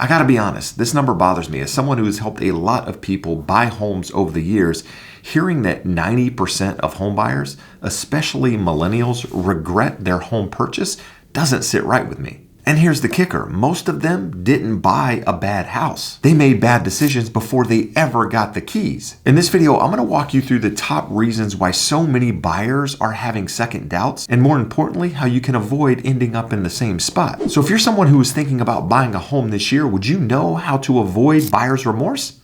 I gotta be honest, this number bothers me. As someone who has helped a lot of people buy homes over the years, hearing that 90% of home buyers, especially millennials, regret their home purchase doesn't sit right with me. And here's the kicker. Most of them didn't buy a bad house. They made bad decisions before they ever got the keys. In this video, I'm gonna walk you through the top reasons why so many buyers are having second doubts, and more importantly, how you can avoid ending up in the same spot. So if you're someone who is thinking about buying a home this year, would you know how to avoid buyer's remorse?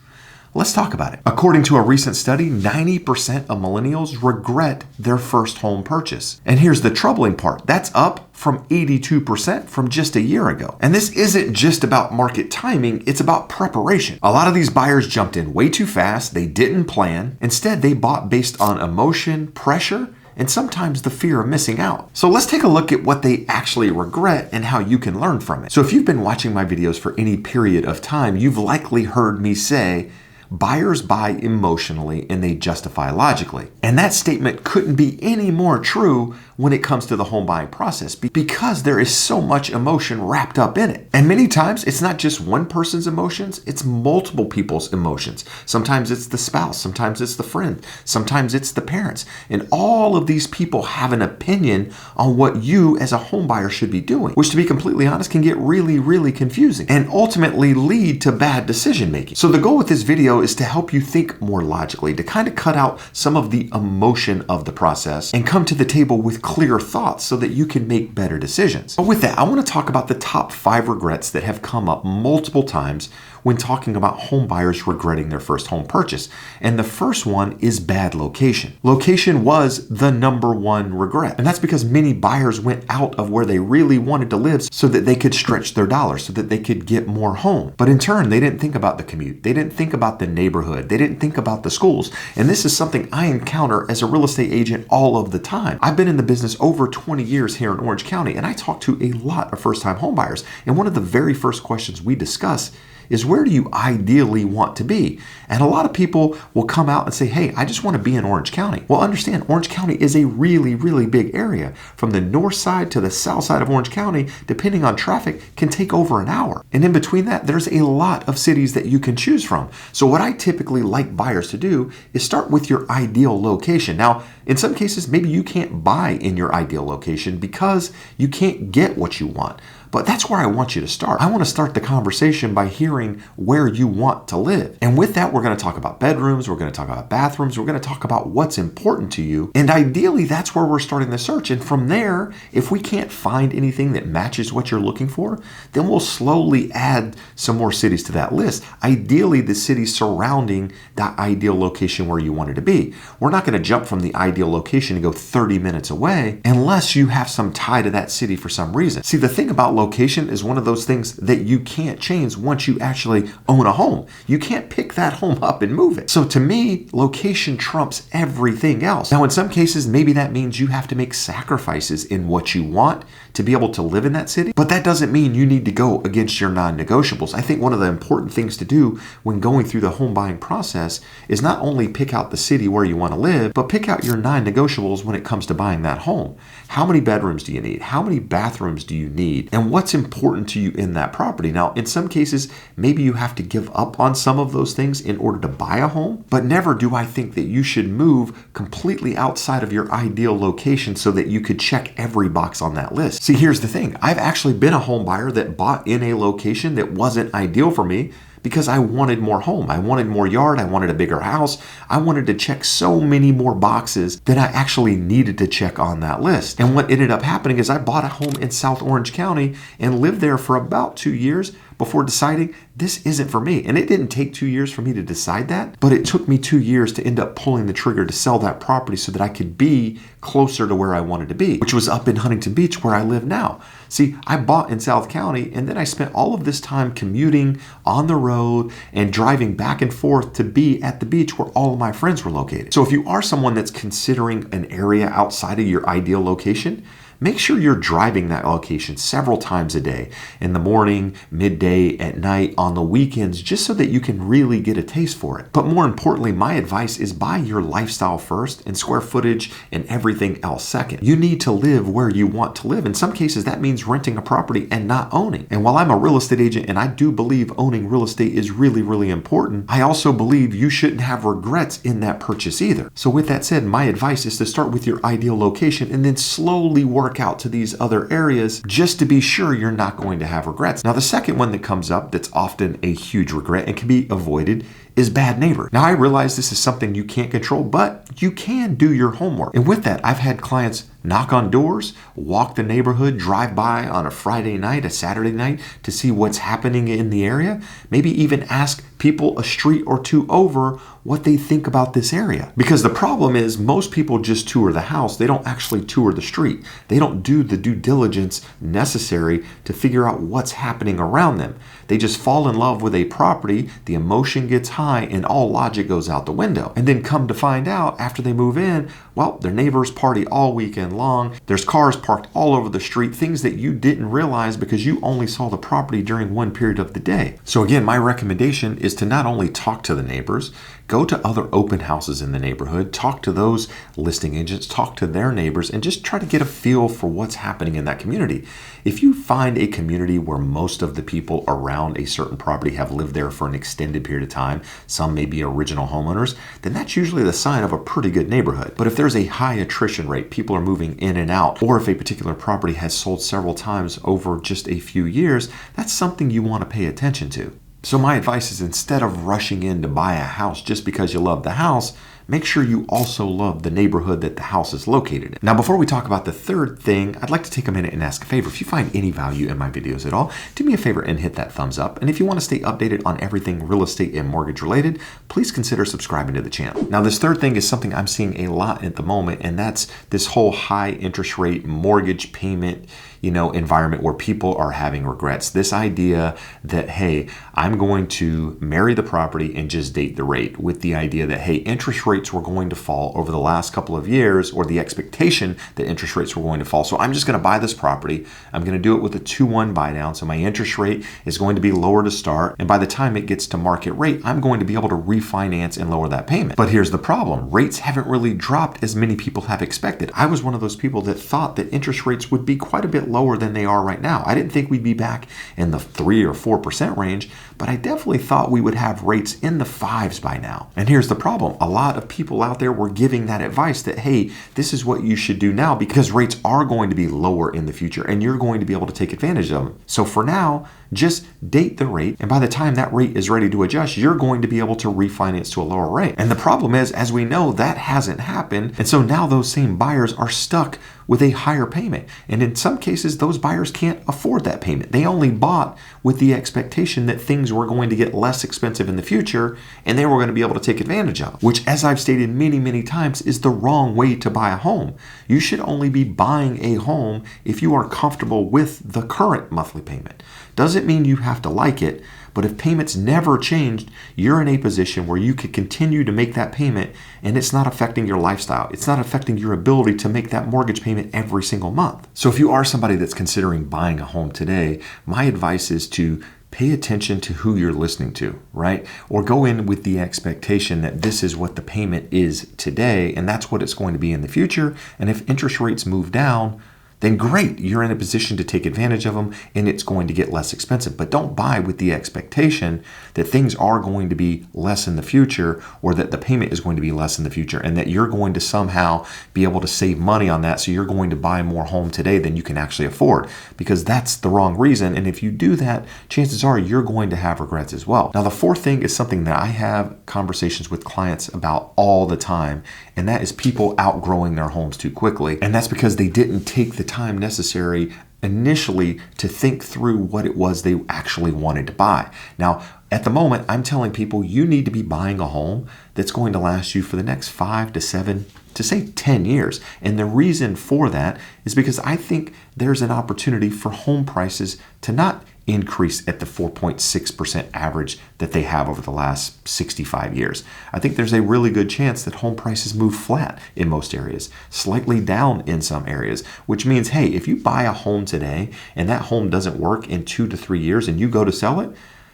Let's talk about it. According to a recent study, 90% of millennials regret their first home purchase. And here's the troubling part. That's up from 82% from just a year ago. And this isn't just about market timing, it's about preparation. A lot of these buyers jumped in way too fast, they didn't plan. Instead, they bought based on emotion, pressure, and sometimes the fear of missing out. So let's take a look at what they actually regret and how you can learn from it. So if you've been watching my videos for any period of time, you've likely heard me say, buyers buy emotionally and they justify logically. And that statement couldn't be any more true when it comes to the home buying process because there is so much emotion wrapped up in it. And many times it's not just one person's emotions, it's multiple people's emotions. Sometimes it's the spouse, sometimes it's the friend, sometimes it's the parents. And all of these people have an opinion on what you as a home buyer should be doing, which to be completely honest can get really, really confusing and ultimately lead to bad decision making. So the goal with this video is to help you think more logically, to kind of cut out some of the emotion of the process and come to the table with clear thoughts so that you can make better decisions. But with that, I want to talk about the top 5 regrets that have come up multiple times when talking about home buyers regretting their first home purchase. And the first one is bad location. Location was the number one regret. And that's because many buyers went out of where they really wanted to live so that they could stretch their dollars, so that they could get more home. But in turn, they didn't think about the commute. They didn't think about the neighborhood. They didn't think about the schools. And this is something I encounter as a real estate agent all of the time. I've been in the business over 20 years here in Orange County, and I talk to a lot of first-time home buyers. And one of the very first questions we discuss is, where do you ideally want to be? And a lot of people will come out and say, hey, I just want to be in Orange County. Well, understand, Orange County is a really, really big area. From the north side to the south side of Orange County, depending on traffic, can take over an hour. And in between that, there's a lot of cities that you can choose from. So what I typically like buyers to do is start with your ideal location. Now, in some cases, maybe you can't buy in your ideal location because you can't get what you want. But that's where I want you to start. I want to start the conversation by hearing where you want to live. And with that, we're going to talk about bedrooms, we're going to talk about bathrooms, we're going to talk about what's important to you. And ideally, that's where we're starting the search. And from there, if we can't find anything that matches what you're looking for, then we'll slowly add some more cities to that list. Ideally, the cities surrounding that ideal location where you wanted to be. We're not going to jump from the ideal location and go 30 minutes away unless you have some tie to that city for some reason. See, the thing about location is one of those things that you can't change once you actually own a home. You can't pick that home up and move it. So to me, location trumps everything else. Now, in some cases, maybe that means you have to make sacrifices in what you want to be able to live in that city, but that doesn't mean you need to go against your non-negotiables. I think one of the important things to do when going through the home buying process is not only pick out the city where you want to live, but pick out your non-negotiables when it comes to buying that home. How many bedrooms do you need? How many bathrooms do you need? And what's important to you in that property? Now, in some cases, maybe you have to give up on some of those things in order to buy a home, but never do I think that you should move completely outside of your ideal location so that you could check every box on that list. See, here's the thing. I've actually been a home buyer that bought in a location that wasn't ideal for me because I wanted more home. I wanted more yard. I wanted a bigger house. I wanted to check so many more boxes than I actually needed to check on that list. And what ended up happening is I bought a home in South Orange County and lived there for about 2 years before deciding this isn't for me. And it didn't take 2 years for me to decide that, but it took me 2 years to end up pulling the trigger to sell that property so that I could be closer to where I wanted to be, which was up in Huntington Beach where I live now. See, I bought in South County and then I spent all of this time commuting on the road and driving back and forth to be at the beach where all of my friends were located. So if you are someone that's considering an area outside of your ideal location, make sure you're driving that location several times a day, in the morning, midday, at night, on the weekends, just so that you can really get a taste for it. But more importantly, my advice is buy your lifestyle first and square footage and everything else second. You need to live where you want to live. In some cases, that means renting a property and not owning. And while I'm a real estate agent and I do believe owning real estate is really, really important, I also believe you shouldn't have regrets in that purchase either. So with that said, my advice is to start with your ideal location and then slowly work out to these other areas just to be sure you're not going to have regrets. Now, the second one that comes up that's often a huge regret and can be avoided is bad neighbor. Now, I realize this is something you can't control, but you can do your homework. And with that, I've had clients knock on doors, walk the neighborhood, drive by on a Friday night, a Saturday night to see what's happening in the area, maybe even ask people a street or two over what they think about this area. Because the problem is most people just tour the house. They don't actually tour the street. They don't do the due diligence necessary to figure out what's happening around them. They just fall in love with a property, the emotion gets high, and all logic goes out the window. And then come to find out after they move in, well, their neighbors party all weekend long. There's cars parked all over the street, things that you didn't realize because you only saw the property during one period of the day. So again, my recommendation is to not only talk to the neighbors, go to other open houses in the neighborhood, talk to those listing agents, talk to their neighbors, and just try to get a feel for what's happening in that community. If you find a community where most of the people around a certain property have lived there for an extended period of time, some may be original homeowners, then that's usually the sign of a pretty good neighborhood. But if there's a high attrition rate, people are moving in and out, or if a particular property has sold several times over just a few years, that's something you want to pay attention to. So my advice is, instead of rushing in to buy a house just because you love the house, make sure you also love the neighborhood that the house is located in. Now, before we talk about the third thing, I'd like to take a minute and ask a favor. If you find any value in my videos at all, do me a favor and hit that thumbs up. And if you want to stay updated on everything real estate and mortgage related, please consider subscribing to the channel. Now, this third thing is something I'm seeing a lot at the moment, and that's this whole high interest rate mortgage payment environment where people are having regrets. This idea that, hey, I'm going to marry the property and just date the rate, with the idea that, hey, interest rates were going to fall over the last couple of years, or the expectation that interest rates were going to fall. So I'm just going to buy this property. I'm going to do it with a 2-1 buy down. So my interest rate is going to be lower to start. And by the time it gets to market rate, I'm going to be able to refinance and lower that payment. But here's the problem. Rates haven't really dropped as many people have expected. I was one of those people that thought that interest rates would be quite a bit lower than they are right now. I didn't think we'd be back in the 3 or 4% range, but I definitely thought we would have rates in the 5s by now. And here's the problem. A lot of people out there were giving that advice that, hey, this is what you should do now because rates are going to be lower in the future and you're going to be able to take advantage of them. So for now, just date the rate, and by the time that rate is ready to adjust, you're going to be able to refinance to a lower rate. And the problem is, as we know, that hasn't happened. And so now those same buyers are stuck with a higher payment. And in some cases, those buyers can't afford that payment. They only bought with the expectation that things were going to get less expensive in the future and they were going to be able to take advantage of it, which, as I've stated many, many times, is the wrong way to buy a home. You should only be buying a home if you are comfortable with the current monthly payment. Doesn't mean you have to like it, but if payments never changed, you're in a position where you could continue to make that payment and it's not affecting your lifestyle. It's not affecting your ability to make that mortgage payment every single month. So if you are somebody that's considering buying a home today, my advice is to pay attention to who you're listening to, right? Or go in with the expectation that this is what the payment is today and that's what it's going to be in the future. And if interest rates move down, then great, you're in a position to take advantage of them and it's going to get less expensive. But don't buy with the expectation that things are going to be less in the future, or that the payment is going to be less in the future, and that you're going to somehow be able to save money on that, so you're going to buy more home today than you can actually afford, because that's the wrong reason. And if you do that, chances are you're going to have regrets as well. Now, the fourth thing is something that I have conversations with clients about all the time, and that is people outgrowing their homes too quickly. And that's because they didn't take the time necessary initially to think through what it was they actually wanted to buy. Now, at the moment, I'm telling people you need to be buying a home that's going to last you for the next 5 to 7 to say 10 years. And the reason for that is because I think there's an opportunity for home prices to not increase at the 4.6% average that they have over the last 65 years. I think there's a really good chance that home prices move flat in most areas, slightly down in some areas, which means, hey, if you buy a home today and that home doesn't work in 2 to 3 years and you go to sell it,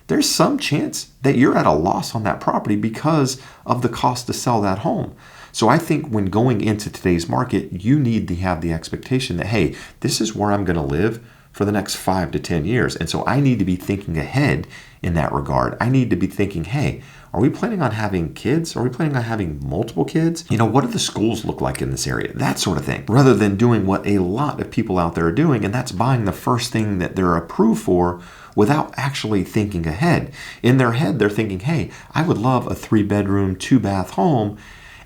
there's some chance that you're at a loss on that property because of the cost to sell that home. So I think when going into today's market, you need to have the expectation that, hey, this is where I'm going to live for the next 5 to 10 years. And so I need to be thinking ahead in that regard. I need to be thinking, hey, are we planning on having kids? Are we planning on having multiple kids? What do the schools look like in this area? That sort of thing. Rather than doing what a lot of people out there are doing, and that's buying the first thing that they're approved for without actually thinking ahead. In their head, they're thinking, hey, I would love a 3-bedroom, 2-bath home.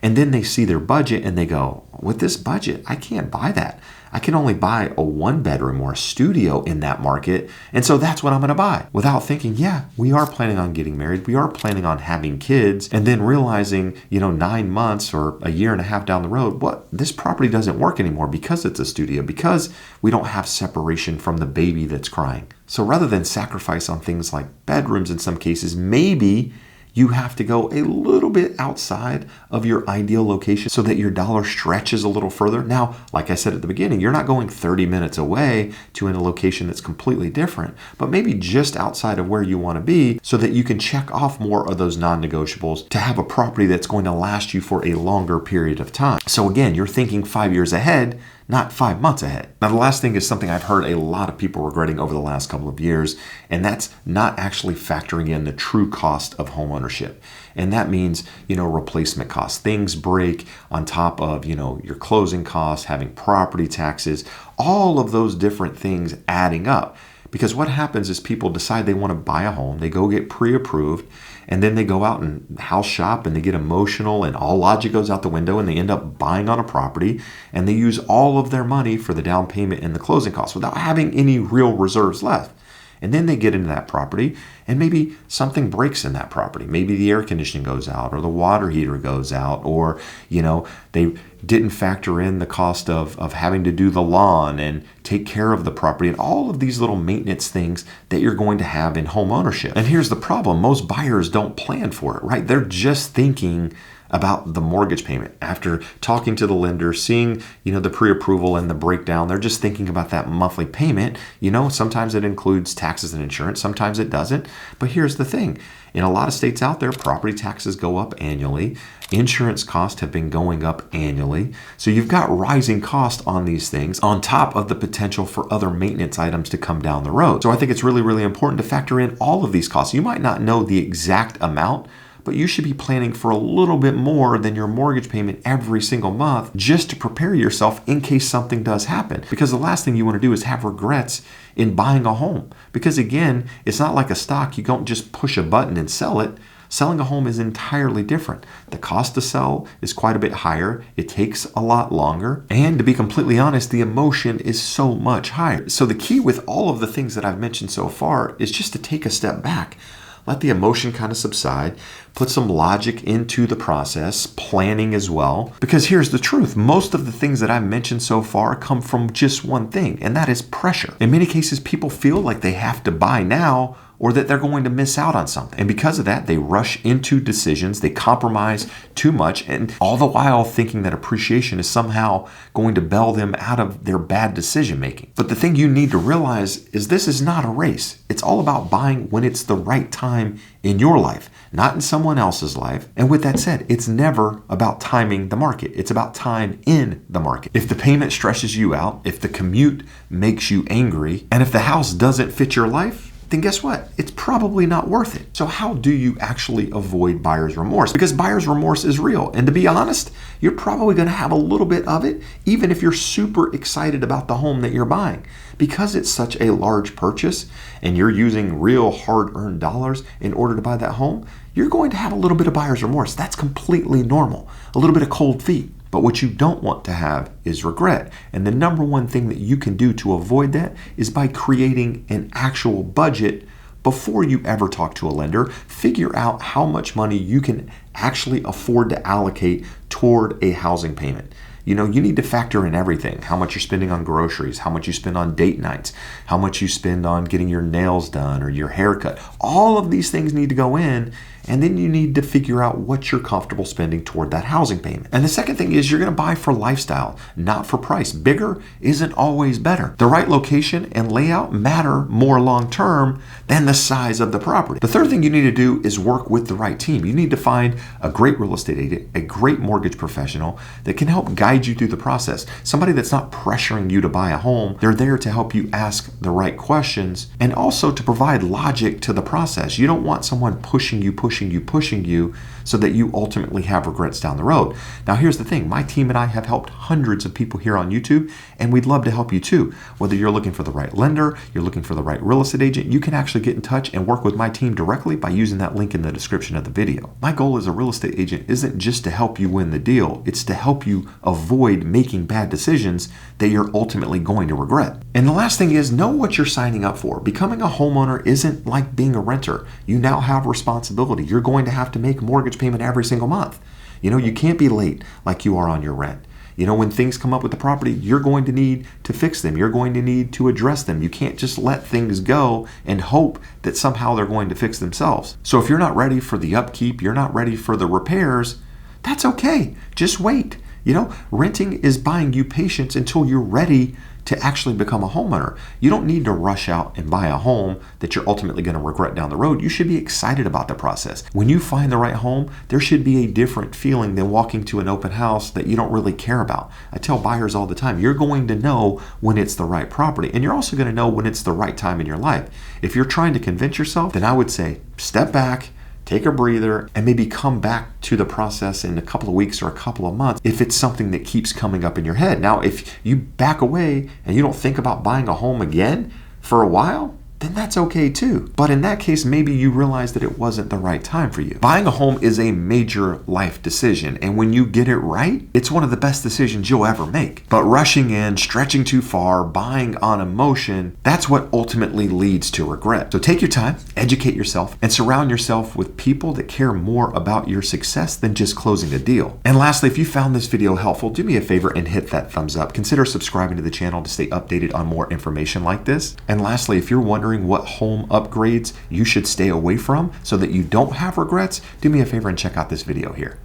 And then they see their budget and they go, with this budget, I can't buy that. I can only buy a 1-bedroom or a studio in that market. And so that's what I'm going to buy, without thinking, yeah, we are planning on getting married. We are planning on having kids. And then realizing, 9 months or a year and a half down the road, this property doesn't work anymore because it's a studio, because we don't have separation from the baby that's crying. So rather than sacrifice on things like bedrooms in some cases, maybe you have to go a little bit outside of your ideal location so that your dollar stretches a little further. Now, like I said at the beginning, you're not going 30 minutes away to a location that's completely different, but maybe just outside of where you want to be so that you can check off more of those non-negotiables to have a property that's going to last you for a longer period of time. So again, you're thinking 5 years ahead, not 5 months ahead. Now, the last thing is something I've heard a lot of people regretting over the last couple of years, and that's not actually factoring in the true cost of home ownership. And that means, replacement costs. Things break on top of, your closing costs, having property taxes, all of those different things adding up. Because what happens is people decide they want to buy a home, they go get pre-approved, and then they go out and house shop and they get emotional and all logic goes out the window and they end up buying on a property and they use all of their money for the down payment and the closing costs without having any real reserves left. And then they get into that property and maybe something breaks in that property. Maybe the air conditioning goes out or the water heater goes out, or, they didn't factor in the cost of having to do the lawn and take care of the property and all of these little maintenance things that you're going to have in home ownership. And here's the problem. Most buyers don't plan for it, right? They're just thinking about the mortgage payment. After talking to the lender, seeing, the pre-approval and the breakdown, they're just thinking about that monthly payment. Sometimes it includes taxes and insurance, sometimes it doesn't. But here's the thing. In a lot of states out there, property taxes go up annually. Insurance costs have been going up annually. So you've got rising costs on these things on top of the potential for other maintenance items to come down the road. So I think it's really, really important to factor in all of these costs. You might not know the exact amount, but you should be planning for a little bit more than your mortgage payment every single month just to prepare yourself in case something does happen. Because the last thing you want to do is have regrets in buying a home. Because again, it's not like a stock. You don't just push a button and sell it. Selling a home is entirely different. The cost to sell is quite a bit higher. It takes a lot longer. And to be completely honest, the emotion is so much higher. So the key with all of the things that I've mentioned so far is just to take a step back. Let the emotion kind of subside, put some logic into the process, planning as well. Because here's the truth. Most of the things that I've mentioned so far come from just one thing, and that is pressure. In many cases, people feel like they have to buy now or that they're going to miss out on something. And because of that, they rush into decisions, they compromise too much, and all the while thinking that appreciation is somehow going to bail them out of their bad decision making. But the thing you need to realize is this is not a race. It's all about buying when it's the right time in your life, not in someone else's life. And with that said, it's never about timing the market. It's about time in the market. If the payment stresses you out, if the commute makes you angry, and if the house doesn't fit your life, then guess what? It's probably not worth it. So how do you actually avoid buyer's remorse? Because buyer's remorse is real. And to be honest, you're probably going to have a little bit of it, even if you're super excited about the home that you're buying. Because it's such a large purchase and you're using real hard-earned dollars in order to buy that home, you're going to have a little bit of buyer's remorse. That's completely normal. A little bit of cold feet. But what you don't want to have is regret. And the number one thing that you can do to avoid that is by creating an actual budget before you ever talk to a lender. Figure out how much money you can actually afford to allocate toward a housing payment. You need to factor in everything. How much you're spending on groceries, how much you spend on date nights, how much you spend on getting your nails done or your haircut. All of these things need to go in. And then you need to figure out what you're comfortable spending toward that housing payment. And the second thing is you're going to buy for lifestyle, not for price. Bigger isn't always better. The right location and layout matter more long term than the size of the property. The third thing you need to do is work with the right team. You need to find a great real estate agent, a great mortgage professional that can help guide you through the process. Somebody that's not pressuring you to buy a home. They're there to help you ask the right questions and also to provide logic to the process. You don't want someone pushing you so that you ultimately have regrets down the road. Now, here's the thing. My team and I have helped hundreds of people here on YouTube, and we'd love to help you too. Whether you're looking for the right lender, you're looking for the right real estate agent, you can actually get in touch and work with my team directly by using that link in the description of the video. My goal as a real estate agent isn't just to help you win the deal. It's to help you avoid making bad decisions that you're ultimately going to regret. And the last thing is, know what you're signing up for. Becoming a homeowner isn't like being a renter. You now have responsibility. You're going to have to make a mortgage payment every single month. You can't be late like you are on your rent. When things come up with the property, you're going to need to fix them. You're going to need to address them. You can't just let things go and hope that somehow they're going to fix themselves. So if you're not ready for the upkeep, you're not ready for the repairs, that's okay. Just wait. Renting is buying you patience until you're ready to actually become a homeowner. You don't need to rush out and buy a home that you're ultimately going to regret down the road. You should be excited about the process. When you find the right home, there should be a different feeling than walking to an open house that you don't really care about. I tell buyers all the time, you're going to know when it's the right property, and you're also going to know when it's the right time in your life. If you're trying to convince yourself, then I would say step back, take a breather, and maybe come back to the process in a couple of weeks or a couple of months if it's something that keeps coming up in your head. Now, if you back away and you don't think about buying a home again for a while, then that's okay too. But in that case, maybe you realize that it wasn't the right time for you. Buying a home is a major life decision, and when you get it right, it's one of the best decisions you'll ever make. But rushing in, stretching too far, buying on emotion, that's what ultimately leads to regret. So take your time, educate yourself, and surround yourself with people that care more about your success than just closing a deal. And lastly, if you found this video helpful, do me a favor and hit that thumbs up. Consider subscribing to the channel to stay updated on more information like this. And lastly, if you're wondering what home upgrades you should stay away from so that you don't have regrets, do me a favor and check out this video here.